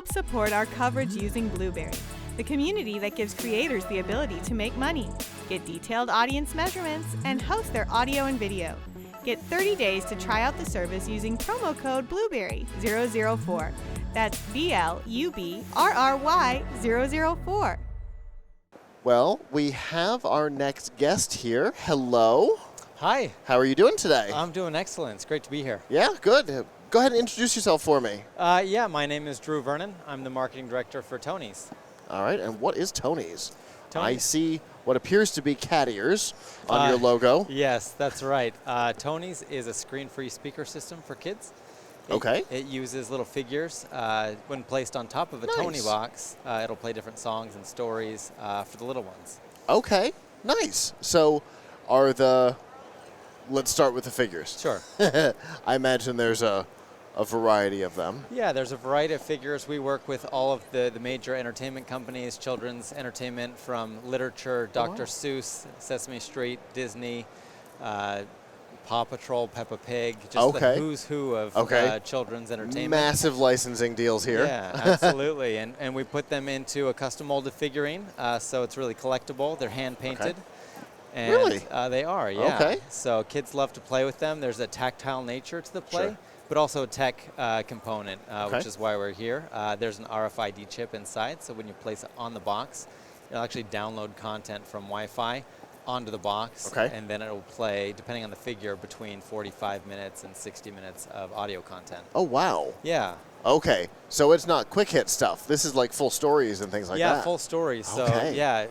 Help support our coverage using Blueberry, the community that gives creators the ability to make money, get detailed audience measurements, and host their audio and video. Get 30 days to try out the service using promo code Blueberry004. That's BLUBRRY004. Well, we have our next guest here. Hello. Hi. How are you doing today? I'm doing excellent. It's great to be here. Yeah, good. Go ahead and introduce yourself for me. Yeah, my name is Drew Vernon. I'm the marketing director for Tonies. All right, and what is Tonies? Tonies. I see what appears to be cat ears on your logo. Yes, that's right. Tonies is a screen-free speaker system for kids. Okay. It uses little figures. When placed on top of a Toniebox, it'll play different songs and stories for the little ones. Okay, nice. So let's start with the figures. Sure. I imagine there's a variety of them. Yeah, there's a variety of figures. We work with all of the major entertainment companies, children's entertainment, from literature, Dr. Seuss, Sesame Street, Disney, Paw Patrol, Peppa Pig, just the who's who of children's entertainment. Massive licensing deals here. Yeah, absolutely. And we put them into a custom molded figurine, so it's really collectible. They're hand painted. Okay. And really? They are, yeah. Okay. So kids love to play with them. There's a tactile nature to the play, but also a tech component, which is why we're here. There's an RFID chip inside, so when you place it on the box, you'll actually download content from Wi-Fi onto the box, and then it will play, depending on the figure, between 45 minutes and 60 minutes of audio content. Oh, wow. Yeah. Okay, so it's not quick hit stuff. This is like full stories and things like that. Yeah, full stories. So, yeah,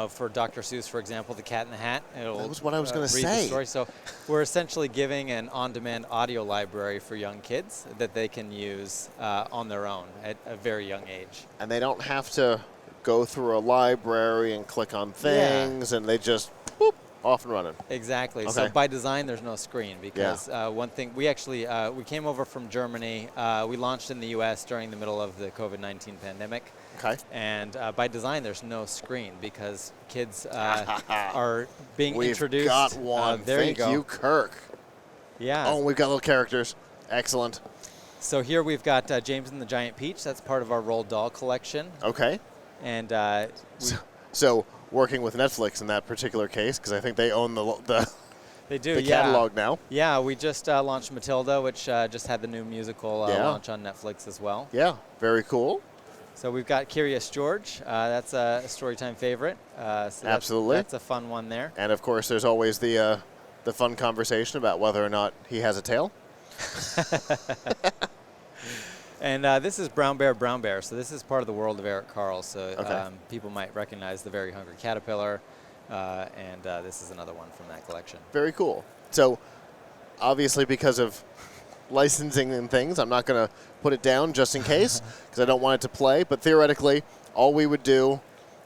for Dr. Seuss, for example, The Cat in the Hat, it'll that was what I was going to read say. The story. So we're essentially giving an on-demand audio library for young kids that they can use on their own at a very young age. And they don't have to go through a library and click on things, and they just, boop, off and running. Exactly. So by design, there's no screen because one thing, we actually, we came over from Germany. We launched in the U.S. during the middle of the COVID-19 pandemic. Okay. And by design, there's no screen because kids are being introduced. We've got one. Thank you, Kirk. Yeah. Oh, we've got little characters. Excellent. So here we've got James and the Giant Peach. That's part of our Roald Doll collection. Okay. And so working with Netflix in that particular case, because I think they own the catalog now. Yeah, we just launched Matilda, which just had the new musical launch on Netflix as well. Yeah, very cool. So we've got Curious George. That's a Storytime favorite. So absolutely. That's a fun one there. And, of course, there's always the fun conversation about whether or not he has a tail. And this is Brown Bear, Brown Bear. So this is part of the world of Eric Carle. So people might recognize The Very Hungry Caterpillar. And this is another one from that collection. Very cool. So obviously because of licensing and things, I'm not going to put it down just in case because I don't want it to play. But theoretically, all we would do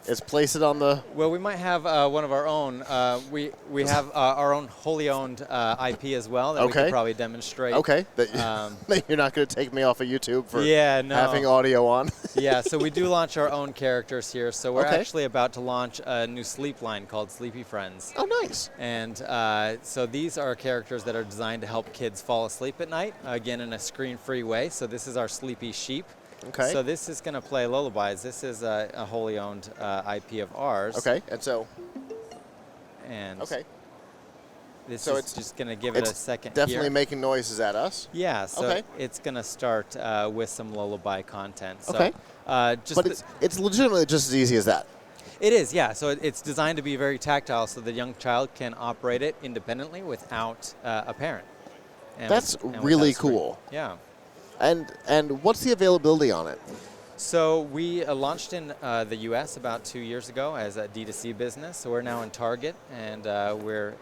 is place it on the... Well, we might have one of our own. We have our own wholly owned IP as well that we could probably demonstrate. Okay. You're not going to take me off of YouTube for having audio on. Yeah, so we do launch our own characters here. So we're actually about to launch a new sleep line called Sleepy Friends. Oh, nice. And so these are characters that are designed to help kids fall asleep at night, again, in a screen-free way. So this is our Sleepy Sheep. Okay. So this is going to play lullabies. This is a wholly owned IP of ours. Okay, and so... And this so is just going to give it a second definitely here. making noises at us. Yeah, so it's going to start with some lullaby content. So, but it's legitimately just as easy as that. It is, yeah. So it's designed to be very tactile so the young child can operate it independently without a parent. That's really cool. Yeah. And what's the availability on it? So we launched in the U.S. about 2 years ago as a D2C business. So we're now in Target, and we're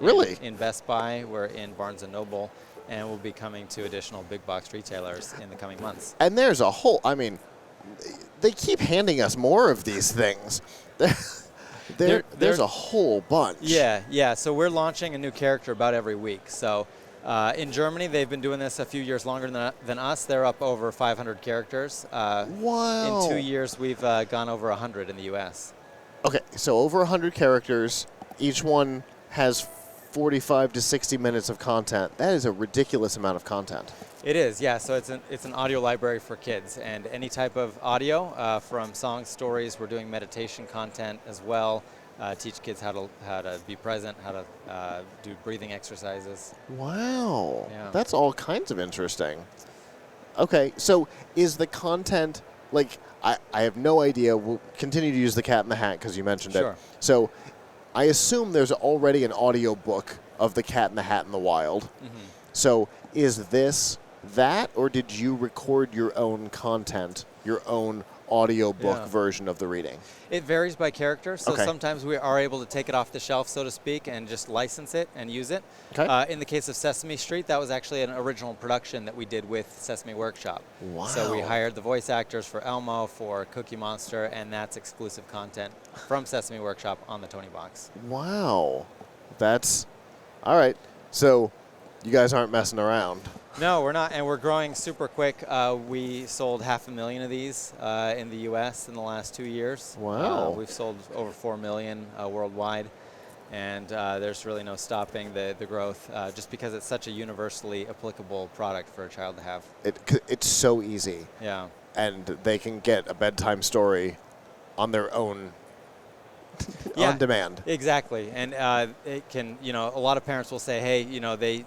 in Best Buy, we're in Barnes & Noble, and we'll be coming to additional big box retailers in the coming months. And there's a whole, I mean, they keep handing us more of these things. There's a whole bunch. Yeah. So we're launching a new character about every week. So in Germany, they've been doing this a few years longer than us. They're up over 500 characters. Wow. In 2 years, we've gone over 100 in the U.S. Okay, so over 100 characters. Each one has 45 to 60 minutes of content. That is a ridiculous amount of content. It is, yeah. So it's an audio library for kids, and any type of audio from songs, stories. We're doing meditation content as well. Teach kids how to be present, how to do breathing exercises. Wow, Yeah. that's all kinds of interesting. Okay, so is the content like I have no idea. We'll continue to use the Cat in the Hat because you mentioned Sure. it. So I assume there's already an audio book of the Cat in the Hat in the wild. Mm-hmm. So is this that, or did you record your own content, your own audiobook version of the reading? It varies by character, so Okay. sometimes we are able to take it off the shelf, so to speak, and just license it and use it. Okay. In the case of Sesame Street, that was actually an original production that we did with Sesame Workshop. Wow. So we hired the voice actors for Elmo, for Cookie Monster, and that's exclusive content from Sesame Workshop on the Toniebox. Wow. That's all right. So you guys aren't messing around. No, we're not, and we're growing super quick. We sold 500,000 of these in the U.S. in the last 2 years. Wow. We've sold over 4 million worldwide, and there's really no stopping the growth just because it's such a universally applicable product for a child to have. It's so easy. Yeah. And they can get a bedtime story on their own on demand. Exactly, and it can, a lot of parents will say, hey, they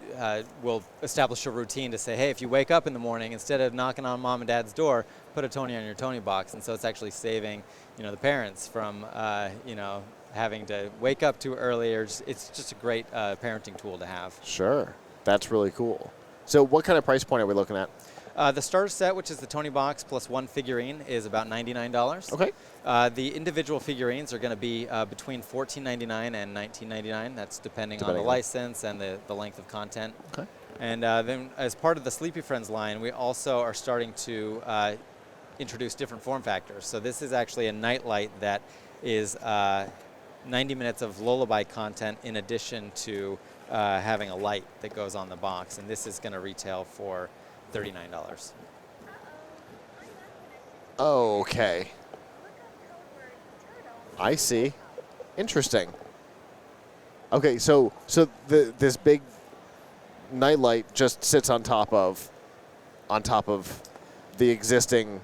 will establish a routine to say, hey, if you wake up in the morning, instead of knocking on mom and dad's door, put a Tonie on your Toniebox, and so it's actually saving, the parents from, having to wake up too early. It's just a great parenting tool to have. Sure, that's really cool. So what kind of price point are we looking at? The starter set, which is the Toniebox plus one figurine, is about $99. Okay. The individual figurines are going to be between $14.99 and $19.99. That's depending on the license and the length of content. Okay. And then as part of the Sleepy Friends line, we also are starting to introduce different form factors. So this is actually a nightlight that is 90 minutes of lullaby content in addition to having a light that goes on the box. And this is going to retail for $39. Okay. I see. Interesting. Okay, so this big nightlight just sits on top of the existing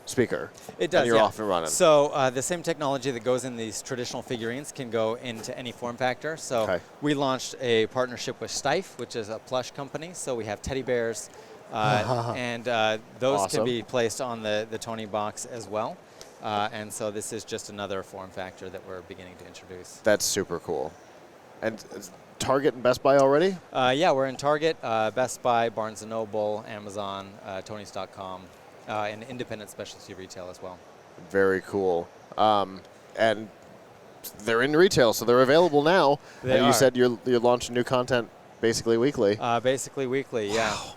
speaker. It does. And you're off and running. So the same technology that goes in these traditional figurines can go into any form factor. So we launched a partnership with Stife, which is a plush company. So we have teddy bears, and those can be placed on the Toniebox as well. And so this is just another form factor that we're beginning to introduce. That's super cool. And Target and Best Buy already? Yeah, we're in Target, Best Buy, Barnes & Noble, Amazon, Tonies.com, and independent specialty retail as well. Very cool. And they're in retail, so they're available now. They are. You said you're launching new content basically weekly. Basically weekly, yeah. Wow.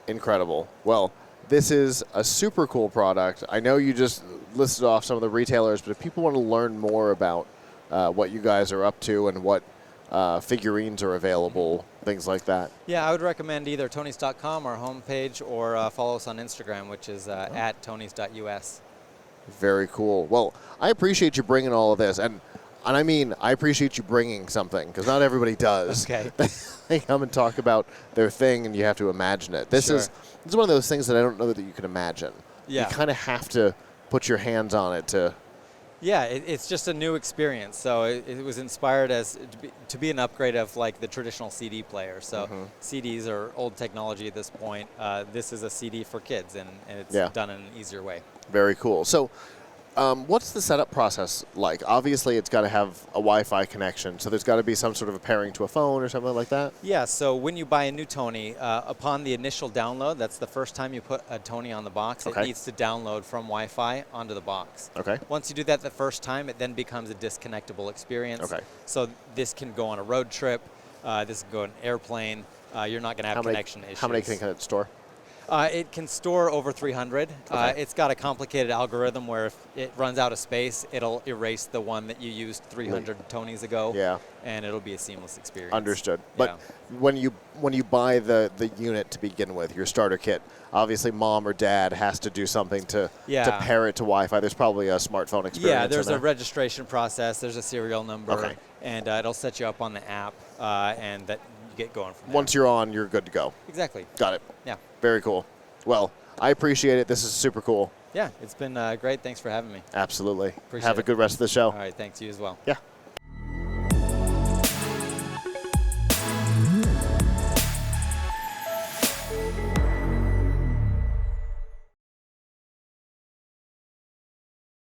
Incredible. Well, this is a super cool product. I know you just listed off some of the retailers, but if people want to learn more about what you guys are up to and what figurines are available, things like that. Yeah, I would recommend either Tonies.com, our homepage, or follow us on Instagram, which is at Tonies.us. Very cool. Well, I appreciate you bringing all of this. And I mean, I appreciate you bringing something, because not everybody does. Okay. They come and talk about their thing, and you have to imagine it. This is one of those things that I don't know that you can imagine. Yeah. You kind of have to put your hands on it to... Yeah, it's just a new experience. So it was inspired to be an upgrade of like the traditional CD player. So CDs are old technology at this point. This is a CD for kids, and it's done in an easier way. Very cool. So what's the setup process like? Obviously, it's got to have a Wi-Fi connection, so there's got to be some sort of a pairing to a phone or something like that? Yeah, so when you buy a new Tonie, upon the initial download, that's the first time you put a Tonie on the box, it needs to download from Wi-Fi onto the box. Okay. Once you do that the first time, it then becomes a disconnectable experience. Okay. So this can go on a road trip, this can go on an airplane, you're not going to have connection issues. How many can it store? It can store over 300. It's got a complicated algorithm where if it runs out of space, it'll erase the one that you used 300 Tonies ago. Yeah. And it'll be a seamless experience. Understood. But when you buy the unit to begin with, your starter kit, obviously mom or dad has to do something to pair it to Wi-Fi. There's probably a smartphone experience. Yeah, there's a registration process. There's a serial number. Okay. And it'll set you up on the app, and that get going from there. Once you're on, you're good to go. Exactly. Got it. Yeah. Very cool. Well, I appreciate it. This is super cool. Yeah, it's been great. Thanks for having me. Absolutely. Appreciate Have a it. good rest of the show. All right, thanks. You as well. Yeah.